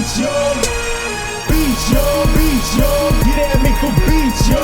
beats, yo. Beats, yo, beats, yo. Get at me for beats, yo.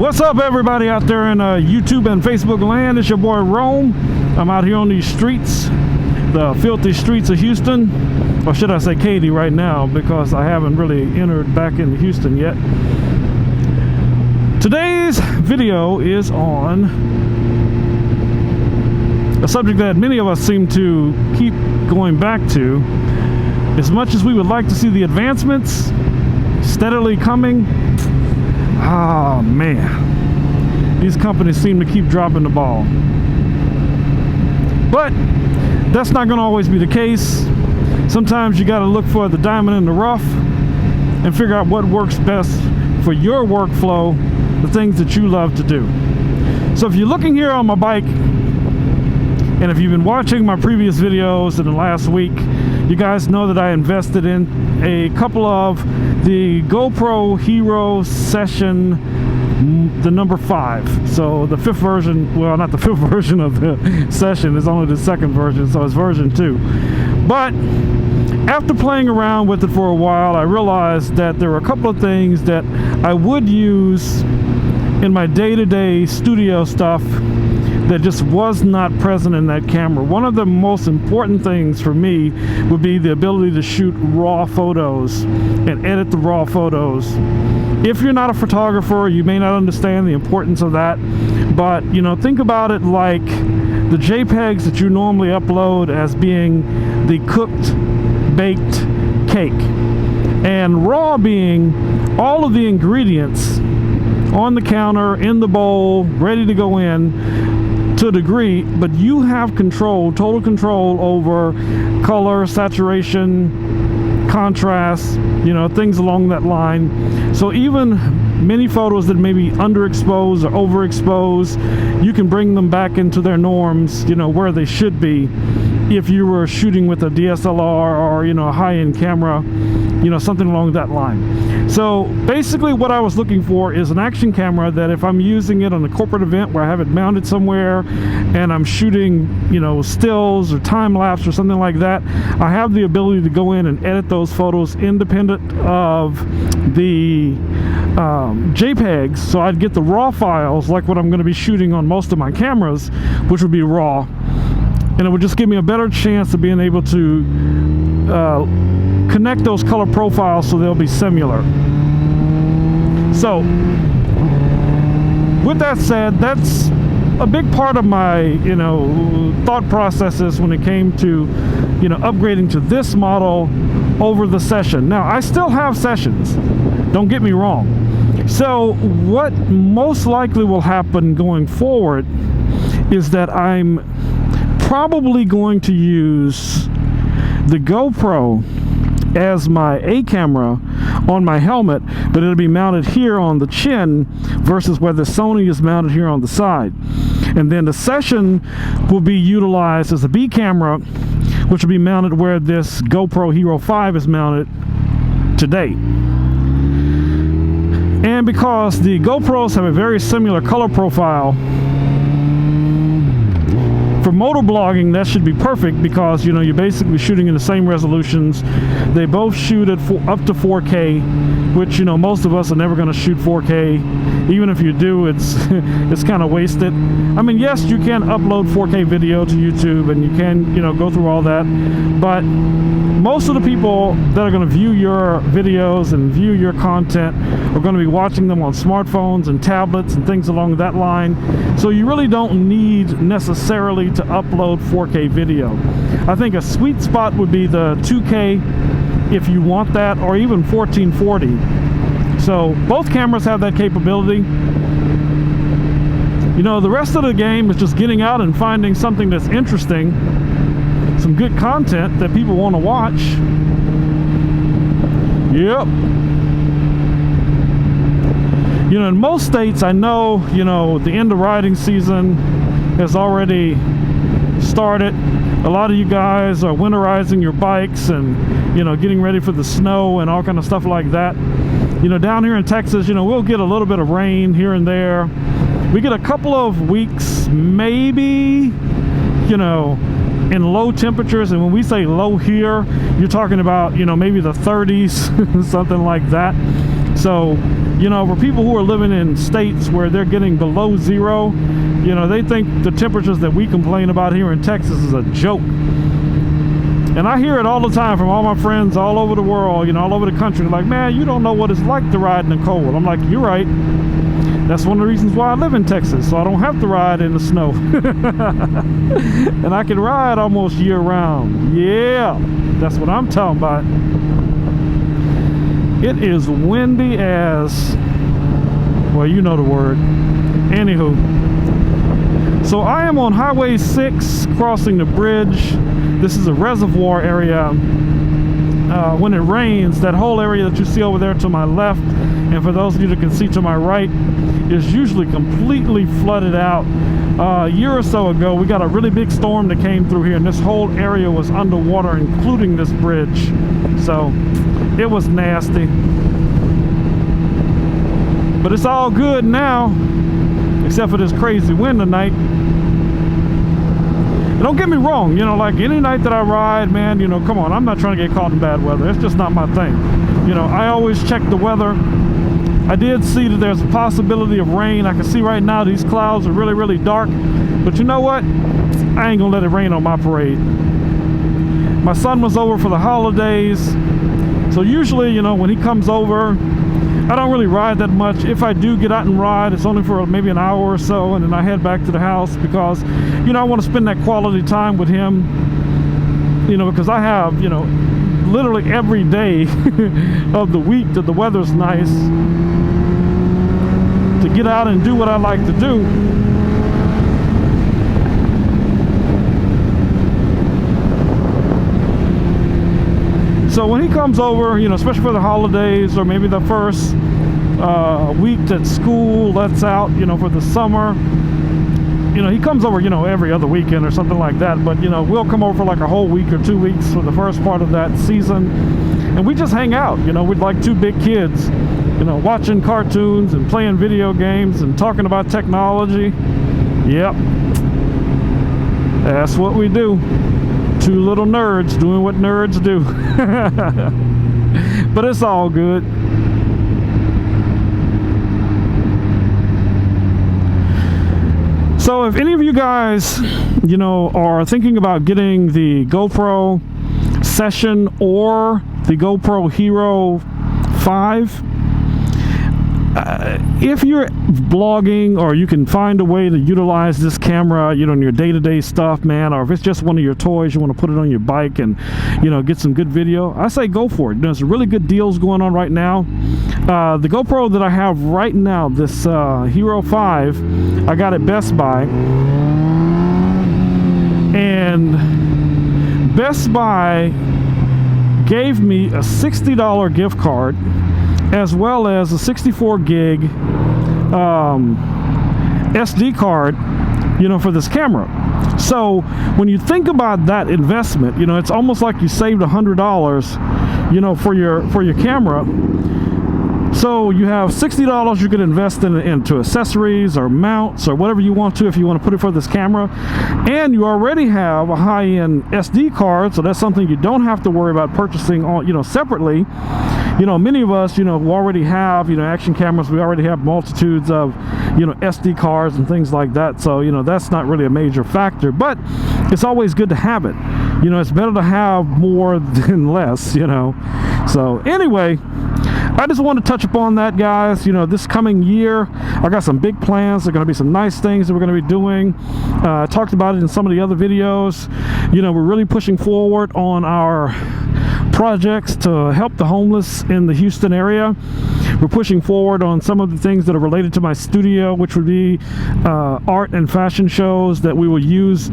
What's up, everybody out there in YouTube and Facebook land? It's your boy Rome. I'm out here on these streets, the filthy streets of Houston, or should I say Katy right now, because I haven't really entered back into Houston yet. Today's video is on a subject that many of us seem to keep going back to. As much as we would like to see the advancements steadily coming, oh man, these companies seem to keep dropping the ball. But that's not going to always be the case. Sometimes you got to look for the diamond in the rough and figure out what works best for your workflow, the things that you love to do. So if you're looking here on my bike, and if you've been watching my previous videos in the last week, you guys know that I invested in a couple of the GoPro Hero Session, the number 5. So the 5th version, well, not the 5th version of the Session, it's only the 2nd version, so it's version 2. But after playing around with it for a while, I realized that there were a couple of things that I would use in my day-to-day studio stuff that just was not present in that camera. One of the most important things for me would be the ability to shoot raw photos and edit the raw photos. If you're not a photographer, you may not understand the importance of that, but you know, think about it like the JPEGs that you normally upload as being the cooked, baked cake, and raw being all of the ingredients on the counter, in the bowl, ready to go in to a degree, but you have control, total control over color, saturation, contrast, you know, things along that line. So even many photos that may be underexposed or overexposed, you can bring them back into their norms, you know, where they should be if you were shooting with a DSLR or, you know, a high-end camera, you know, something along that line. So basically what I was looking for is an action camera that if I'm using it on a corporate event where I have it mounted somewhere and I'm shooting, you know, stills or time-lapse or something like that, I have the ability to go in and edit those photos independent of the JPEGs. So I'd get the raw files like what I'm going to be shooting on most of my cameras, which would be raw, and it would just give me a better chance of being able to connect those color profiles so they'll be similar. So with that said, that's a big part of my, you know, thought processes when it came to, you know, upgrading to this model over the Session. Now I still have Sessions, don't get me wrong. So what most likely will happen going forward is that I'm probably going to use the GoPro as my A camera on my helmet, but it'll be mounted here on the chin versus where the Sony is mounted here on the side. And then the Session will be utilized as a B camera, which will be mounted where this GoPro Hero 5 is mounted today. And because the GoPros have a very similar color profile, For motovlogging, that should be perfect because, you know, you're basically shooting in the same resolutions. They both shoot at up to 4K, which, you know, most of us are never going to shoot 4K. Even if you do, it's it's kind of wasted. I mean, yes, you can upload 4K video to YouTube and you can, you know, go through all that, but most of the people that are going to view your videos and view your content are going to be watching them on smartphones and tablets and things along that line. So you really don't need necessarily to upload 4K video. I think a sweet spot would be the 2K if you want that, or even 1440. So both cameras have that capability. You know, the rest of the game is just getting out and finding something that's interesting, some good content that people want to watch. Yep. You know, in most states, I know, you know, the end of riding season has already started. A lot of you guys are winterizing your bikes and, you know, getting ready for the snow and all kind of stuff like that. You know, down here in Texas, you know, we'll get a little bit of rain here and there. We get a couple of weeks, maybe, you know, in low temperatures. And when we say low here, you're talking about, you know, maybe the 30s, something like that. So, you know, for people who are living in states where they're getting below zero, you know, they think the temperatures that we complain about here in Texas is a joke. And I hear it all the time from all my friends all over the world, you know, all over the country. They're like, man, you don't know what it's like to ride in the cold. I'm like, you're right. That's one of the reasons why I live in Texas, so I don't have to ride in the snow. And I can ride almost year round. Yeah, that's what I'm talking about. It is windy as, well, you know the word. Anywho, so I am on Highway 6 crossing the bridge. This is a reservoir area. When it rains, that whole area that you see over there to my left, and for those of you that can see to my right, is usually completely flooded out. A year or so ago, we got a really big storm that came through here, and this whole area was underwater, including this bridge. So it was nasty. But it's all good now, except for this crazy wind tonight. And don't get me wrong, you know, like any night that I ride, man, you know, come on, I'm not trying to get caught in bad weather. It's just not my thing. You know, I always check the weather. I did see that there's a possibility of rain. I can see right now these clouds are really, really dark. But you know what? I ain't gonna let it rain on my parade. My son was over for the holidays. So usually, you know, when he comes over, I don't really ride that much. If I do get out and ride, it's only for maybe an hour or so, and then I head back to the house because, you know, I want to spend that quality time with him, you know, because I have, you know, literally every day of the week that the weather's nice to get out and do what I like to do. So when he comes over, you know, especially for the holidays or maybe the first week that school lets out, you know, for the summer, you know, he comes over, you know, every other weekend or something like that. But, you know, we'll come over for like a whole week or 2 weeks for the first part of that season. And we just hang out, you know, we're like two big kids, you know, watching cartoons and playing video games and talking about technology. Yep. That's what we do. Two little nerds doing what nerds do. But it's all good. So if any of you guys, you know, are thinking about getting the GoPro Session or the GoPro Hero 5, if you're vlogging or you can find a way to utilize this camera, you know, in your day-to-day stuff, man, or if it's just one of your toys, you want to put it on your bike and, you know, get some good video, I say go for it. There's really good deals going on right now. The GoPro that I have right now, this Hero 5, I got at Best Buy, and Best Buy gave me a $60 gift card as well as a 64 gig SD card, you know, for this camera. So when you think about that investment, you know, it's almost like you saved $100, you know, for your camera. So you have $60 you can invest into accessories or mounts or whatever you want to, if you want to put it for this camera. And you already have a high-end SD card, so that's something you don't have to worry about purchasing on, separately. Many of us, who already have, action cameras, we already have multitudes of, SD cards and things like that. So, that's not really a major factor, but it's always good to have it. It's better to have more than less, So anyway, I just want to touch upon that, guys. This coming year, I got some big plans. There are going to be some nice things that we're going to be doing. I talked about it in some of the other videos. We're really pushing forward on our projects to help the homeless in the Houston area. We're pushing forward on some of the things that are related to my studio, which would be art and fashion shows that we will use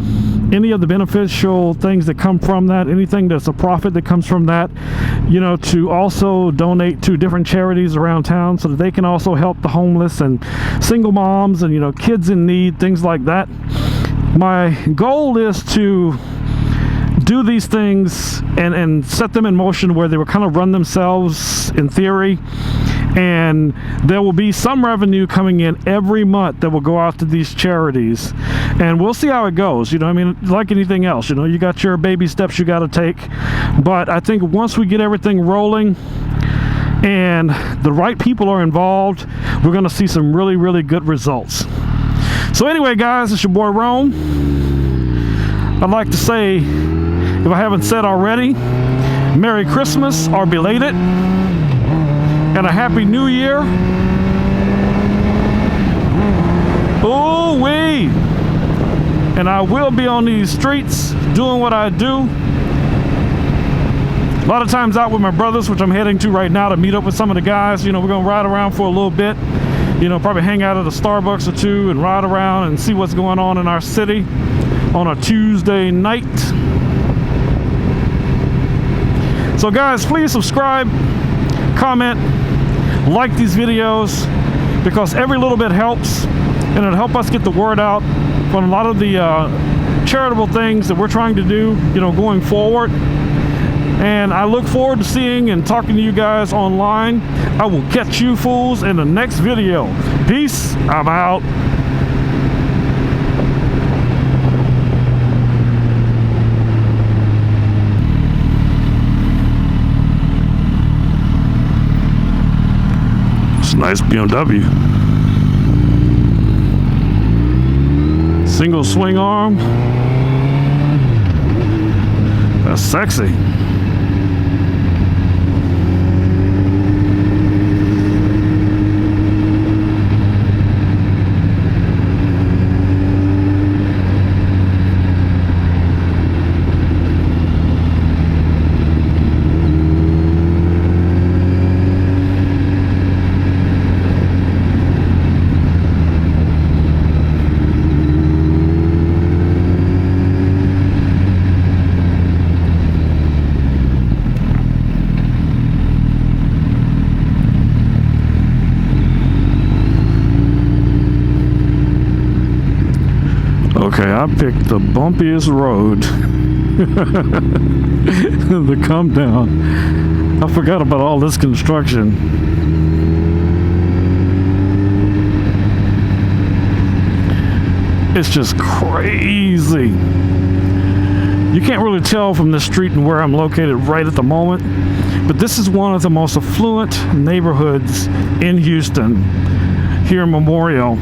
any of the beneficial things that come from that, anything that's a profit that comes from that, to also donate to different charities around town so that they can also help the homeless and single moms and, kids in need, things like that. My goal is to do these things and set them in motion where they will kind of run themselves in theory, and there will be some revenue coming in every month that will go out to these charities, and we'll see how it goes. Like anything else, you got your baby steps you got to take, but I think once we get everything rolling and the right people are involved, we're going to see some really, really good results. So anyway, guys, it's your boy Rome. I'd like to say, if I haven't said already, Merry Christmas or belated, and a Happy New Year. Ooh-wee! And I will be on these streets doing what I do. A lot of times out with my brothers, which I'm heading to right now to meet up with some of the guys. We're going to ride around for a little bit. Probably hang out at a Starbucks or two and ride around and see what's going on in our city on a Tuesday night. So guys, please subscribe, comment, like these videos, because every little bit helps, and it'll help us get the word out on a lot of the charitable things that we're trying to do, going forward. And I look forward to seeing and talking to you guys online. I will catch you fools in the next video. Peace. I'm out. Nice BMW. Single swing arm. That's sexy. Okay, I picked the bumpiest road to come down. I forgot about all this construction. It's just crazy. You can't really tell from this street and where I'm located right at the moment, but this is one of the most affluent neighborhoods in Houston, here in Memorial.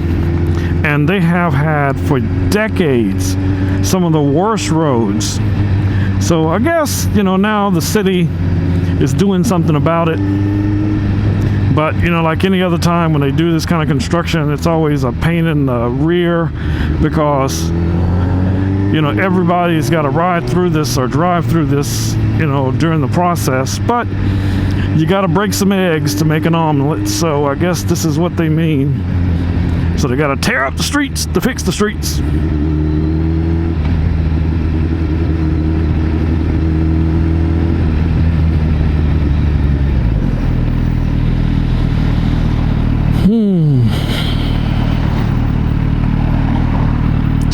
And they have had for decades some of the worst roads. So I guess, now the city is doing something about it. But, like any other time when they do this kind of construction, it's always a pain in the rear because, everybody's got to ride through this or drive through this, during the process. But you got to break some eggs to make an omelet. So I guess this is what they mean. So they got to tear up the streets to fix the streets.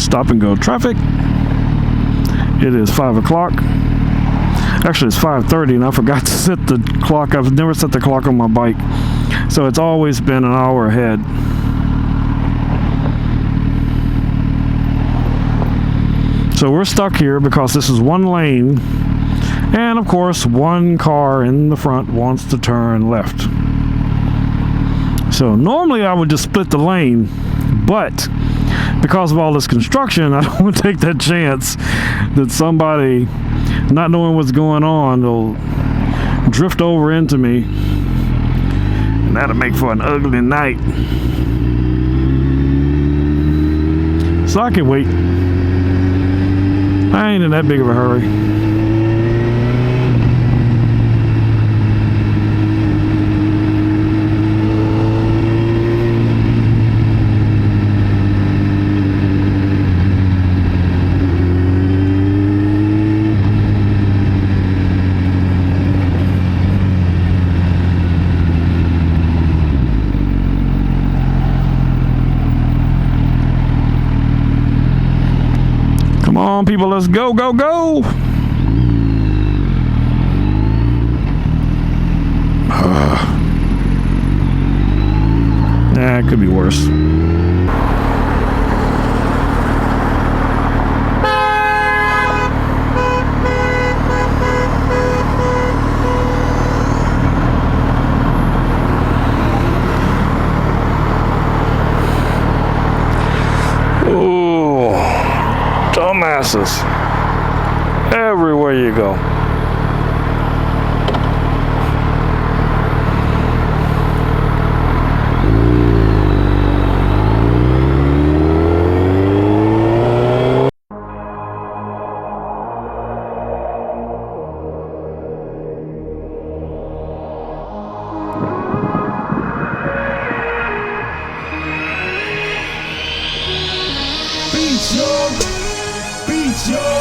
Stop and go traffic. It is 5 o'clock. Actually, it's 5:30, and I forgot to set the clock. I've never set the clock on my bike. So it's always been an hour ahead. So we're stuck here because this is one lane, and of course one car in the front wants to turn left. So normally I would just split the lane, but because of all this construction, I don't want to take that chance that somebody, not knowing what's going on, will drift over into me, and that'll make for an ugly night. So I can wait. I ain't in that big of a hurry. Come on, people, let's go, go, go! Nah, it could be worse. Oh, dumbasses. Everywhere you go. Beach, yo! Beach, yo!